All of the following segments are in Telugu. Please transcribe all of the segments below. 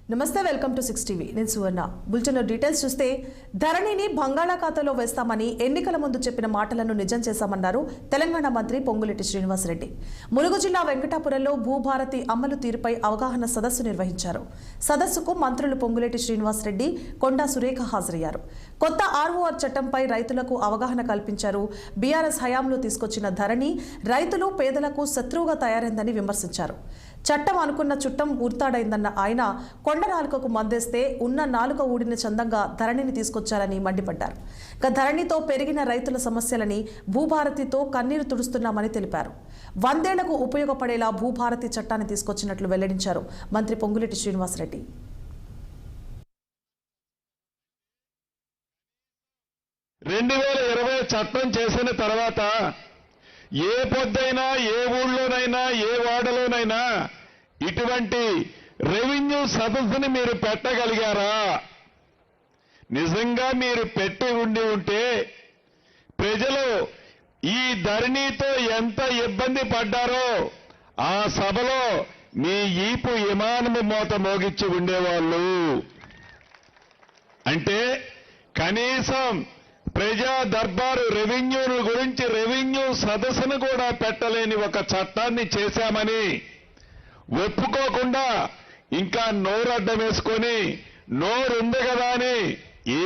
నమస్తే, వెల్కమ్ టు 6 టీవీ. నేను సువర్ణ. బులెటిన్లో డీటెయిల్స్ చూస్తే, ధరణిని బంగాళాఖాతంలో వేస్తామని ఎన్నికల ముందు చెప్పిన మాటలను నిజం చేశామన్నారు తెలంగాణ మంత్రి పొంగులేటి శ్రీనివాసరెడ్డి. ములుగు జిల్లా వెంకటాపురంలో భూభారతి అమలు తీరుపై అవగాహన సదస్సు నిర్వహించారు. సదస్సుకు మంత్రులు పొంగులేటి శ్రీనివాసరెడ్డి, కొండా సురేఖ హాజరయ్యారు. కొత్త ఆర్ఓఆర్ చట్టంపై రైతులకు అవగాహన కల్పించారు. బీఆర్ఎస్ హయాంలో తీసుకొచ్చిన ధరణి రైతులు పేదలకు శత్రువుగా తయారైందని విమర్శించారు. చట్టం అనుకున్న చుట్టం ఊర్తాడైందన్న ఆయన, కొండ నాలుకకు మందేస్తే ఉన్న నాలుక ఊడిన చందంగా ధరణిని తీసుకొచ్చారని మండిపడ్డారు. ధరణితో పెరిగిన రైతుల సమస్యలని భూభారతితో కన్నీరు తుడుస్తున్నామని తెలిపారు. 100 ఏళ్లకు ఉపయోగపడేలా భూభారతి చట్టాన్ని తీసుకొచ్చినట్లు వెల్లడించారు మంత్రి పొంగులేటి శ్రీనివాసరెడ్డి. చట్టం చేసిన తర్వాత ఏ పొద్దైనా, ఏ ఊళ్ళోనైనా, ఏ వాడలోనైనా ఇటువంటి రెవెన్యూ సదస్సుని మీరు పెట్టగలిగారా? నిజంగా మీరు పెట్టి ఉంటే ప్రజలు ఈ ధరణితో ఎంత ఇబ్బంది పడ్డారో ఆ సభలో మీ ఈపు విమానము మోత మోగించి ఉండేవాళ్ళు. అంటే కనీసం ప్రజా దర్బారు రెవెన్యూల గురించి రెవెన్యూ సదస్సును కూడా పెట్టలేని ఒక చట్టాన్ని చేశామని ఒప్పుకోకుండా ఇంకా నోరడ్డం వేసుకొని, నోరుంది కదా అని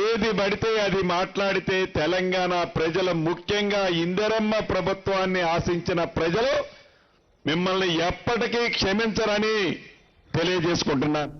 ఏది పడితే అది మాట్లాడితే తెలంగాణ ప్రజలు, ముఖ్యంగా ఇందిరమ్మ ప్రభుత్వాన్ని ఆశించిన ప్రజలు మిమ్మల్ని ఎప్పటికీ క్షమించరని తెలియజేసుకుంటున్నాను.